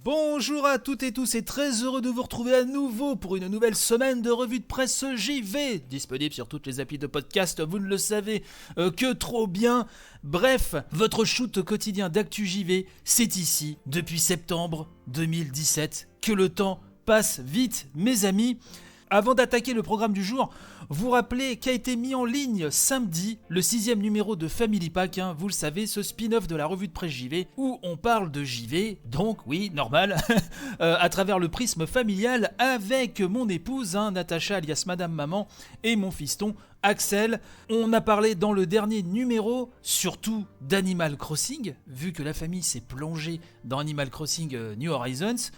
Bonjour à toutes et tous et très heureux de vous retrouver à nouveau pour une nouvelle semaine de revue de presse JV, disponible sur toutes les applis de podcast, vous ne le savez que trop bien. Bref, votre shoot quotidien d'actu JV, c'est ici depuis septembre 2017. Que le temps passe vite, mes amis. Avant d'attaquer le programme du jour, vous rappelez qu'a été mis en ligne samedi le 6e numéro de Family Pack, vous le savez, ce spin-off de la revue de presse JV, où on parle de JV, donc oui, normal, à travers le prisme familial avec mon épouse, Natacha alias Madame Maman, et mon fiston Axel. On a parlé dans le dernier numéro, surtout d'Animal Crossing, vu que la famille s'est plongée dans Animal Crossing New Horizons.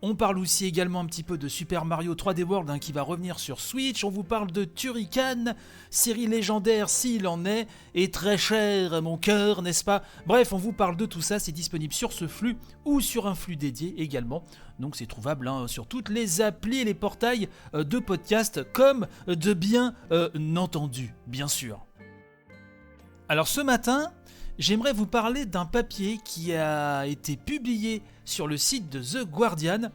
On parle aussi également un petit peu de Super Mario 3D World qui va revenir sur Switch. On vous parle de Turrican, série légendaire s'il en est, et très cher à mon cœur, n'est-ce pas ? Bref, on vous parle de tout ça, c'est disponible sur ce flux ou sur un flux dédié également. Donc c'est trouvable sur toutes les applis et les portails de podcast, comme de bien entendu, bien sûr. Alors ce matin, j'aimerais vous parler d'un papier qui a été publié sur le site de The Guardian,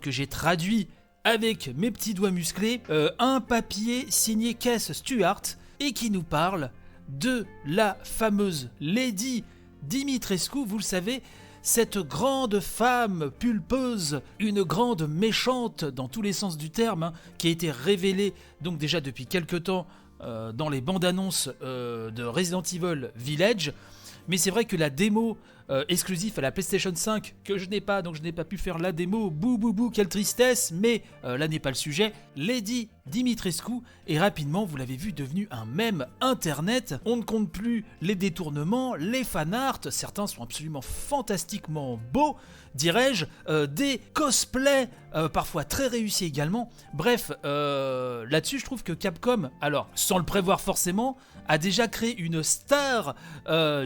que j'ai traduit avec mes petits doigts musclés, un papier signé Keith Stewart et qui nous parle de la fameuse Lady Dimitrescu, vous le savez, cette grande femme pulpeuse, une grande méchante dans tous les sens du terme, qui a été révélée donc déjà depuis quelque temps dans les bandes annonces de Resident Evil Village. Mais c'est vrai que la démo exclusive à la PlayStation 5, que je n'ai pas, donc je n'ai pas pu faire la démo, bouh, quelle tristesse, mais là n'est pas le sujet. Lady Dimitrescu est rapidement, vous l'avez vu, devenue un mème internet. On ne compte plus les détournements, les fanarts, certains sont absolument fantastiquement beaux, dirais-je, des cosplays, parfois très réussis également. Bref, là-dessus je trouve que Capcom, alors sans le prévoir forcément, a déjà créé une star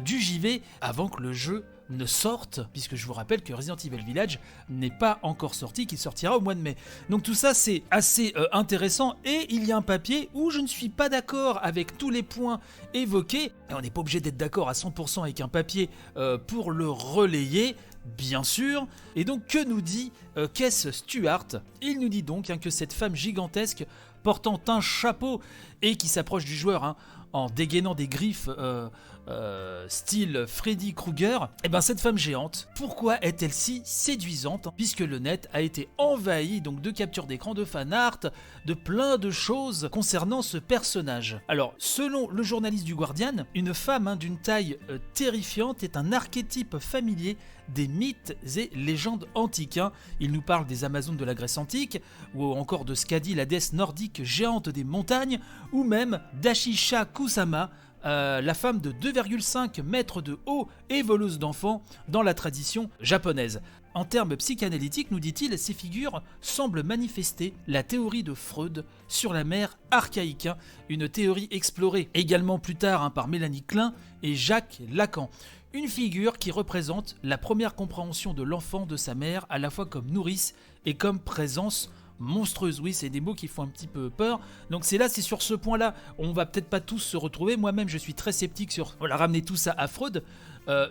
du JV avant que le jeu ne sorte, puisque je vous rappelle que Resident Evil Village n'est pas encore sorti, qu'il sortira au mois de mai. Donc tout ça c'est assez intéressant, et il y a un papier où je ne suis pas d'accord avec tous les points évoqués, et on n'est pas obligé d'être d'accord à 100% avec un papier pour le relayer, bien sûr. Et donc que nous dit Keith Stewart ? Il nous dit donc que cette femme gigantesque portant un chapeau et qui s'approche du joueur en dégainant des griffes style Freddy Krueger, et ben cette femme géante, pourquoi est-elle si séduisante ? Puisque le net a été envahi donc de captures d'écran, de fanart, de plein de choses concernant ce personnage. Alors, selon le journaliste du Guardian, une femme d'une taille terrifiante est un archétype familier des mythes et légendes antiques. Il nous parle des Amazones de la Grèce antique, ou encore de Skadi, la déesse nordique géante des montagnes, ou même d'Ashisha Kusama, la femme de 2,5 mètres de haut et voleuse d'enfants dans la tradition japonaise. En termes psychanalytiques, nous dit-il, ces figures semblent manifester la théorie de Freud sur la mère archaïque, une théorie explorée également plus tard par Mélanie Klein et Jacques Lacan. Une figure qui représente la première compréhension de l'enfant de sa mère, à la fois comme nourrice et comme présence monstrueuse. Oui, c'est des mots qui font un petit peu peur. Donc c'est sur ce point-là, on va peut-être pas tous se retrouver. Moi-même, je suis très sceptique sur ramener tout ça à Freud.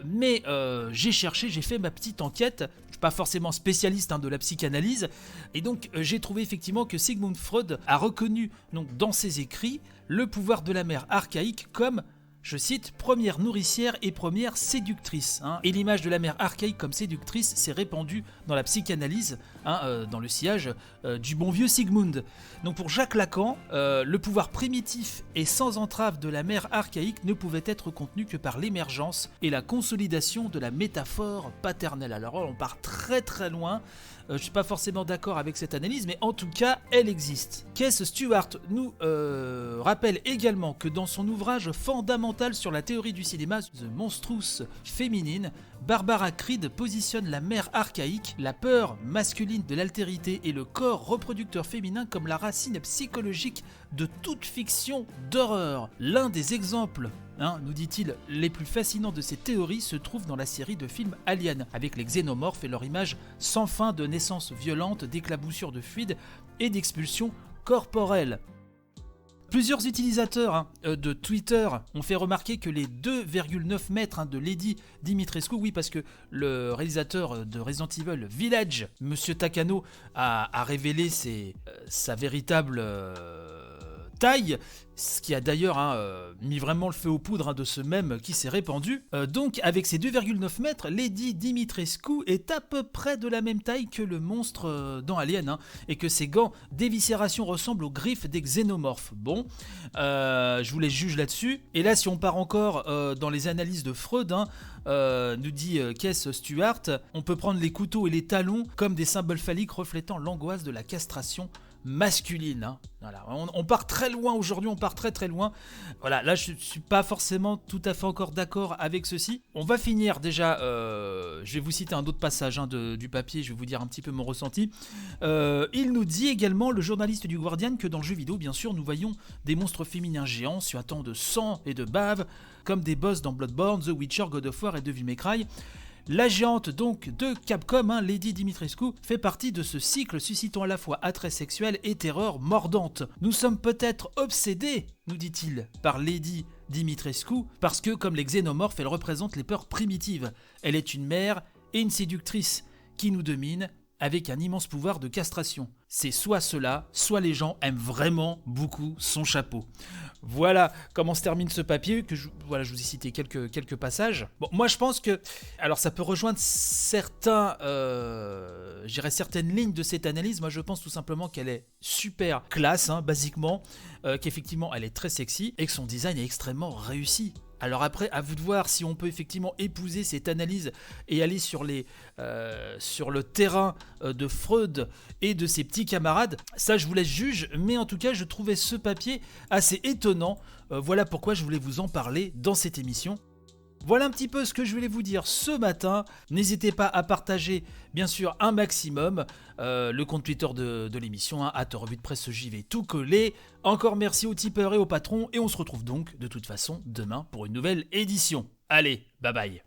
Mais j'ai cherché, j'ai fait ma petite enquête. Je suis pas forcément spécialiste de la psychanalyse. Et donc j'ai trouvé effectivement que Sigmund Freud a reconnu donc, dans ses écrits le pouvoir de la mère archaïque comme, je cite, première nourricière et première séductrice. Et l'image de la mère archaïque comme séductrice s'est répandue dans la psychanalyse, dans le sillage du bon vieux Sigmund. Donc pour Jacques Lacan, le pouvoir primitif et sans entrave de la mère archaïque ne pouvait être contenu que par l'émergence et la consolidation de la métaphore paternelle. Alors on part très très loin. Je ne suis pas forcément d'accord avec cette analyse, mais en tout cas, elle existe. Keith Stewart nous rappelle également que dans son ouvrage fondamental sur la théorie du cinéma, The Monstrous Feminine, Barbara Creed positionne la mère archaïque, la peur masculine de l'altérité et le corps reproducteur féminin comme la racine psychologique de toute fiction d'horreur. L'un des exemples, nous dit-il, les plus fascinants de ces théories se trouve dans la série de films Alien, avec les xénomorphes et leur image sans fin de naissances violentes, d'éclaboussures de fluides et d'expulsions corporelles. Plusieurs utilisateurs de Twitter ont fait remarquer que les 2,9 mètres de Lady Dimitrescu, oui parce que le réalisateur de Resident Evil Village, Monsieur Takano, a révélé sa véritable taille, ce qui a d'ailleurs mis vraiment le feu aux poudres de ce mème qui s'est répandu. Donc avec ses 2,9 mètres, Lady Dimitrescu est à peu près de la même taille que le monstre dans Alien, et que ses gants d'éviscération ressemblent aux griffes des xénomorphes. Bon, je vous laisse juger là-dessus. Et là, si on part encore dans les analyses de Freud, nous dit Keith Stewart, on peut prendre les couteaux et les talons comme des symboles phalliques reflétant l'angoisse de la castration masculine. Voilà, on part très loin aujourd'hui, on part très très loin. Voilà, là je suis pas forcément tout à fait encore d'accord avec ceci. On va finir déjà, je vais vous citer un autre passage du papier, je vais vous dire un petit peu mon ressenti. Il nous dit également, le journaliste du Guardian, que dans le jeu vidéo, bien sûr, nous voyons des monstres féminins géants suintant de sang et de bave, comme des boss dans Bloodborne, The Witcher, God of War et Devil May Cry. La géante donc de Capcom, Lady Dimitrescu, fait partie de ce cycle suscitant à la fois attrait sexuel et terreur mordante. Nous sommes peut-être obsédés, nous dit-il, par Lady Dimitrescu, parce que, comme les xénomorphes, elle représente les peurs primitives. Elle est une mère et une séductrice qui nous domine avec un immense pouvoir de castration. C'est soit cela, soit les gens aiment vraiment beaucoup son chapeau. Voilà comment se termine ce papier, je vous ai cité quelques passages. Bon, moi je pense que, alors ça peut rejoindre certaines lignes de cette analyse. Moi je pense tout simplement qu'elle est super classe, basiquement, qu'effectivement elle est très sexy et que son design est extrêmement réussi. Alors après, à vous de voir si on peut effectivement épouser cette analyse et aller sur le terrain de Freud et de ses petits camarades. Ça, je vous laisse juge, mais en tout cas, je trouvais ce papier assez étonnant. Voilà pourquoi je voulais vous en parler dans cette émission. Voilà un petit peu ce que je voulais vous dire ce matin. N'hésitez pas à partager, bien sûr, un maximum. Le compte Twitter de l'émission, @revue de presse JV tout collé. Encore merci aux tipeurs et aux patrons. Et on se retrouve donc, de toute façon, demain pour une nouvelle édition. Allez, bye bye.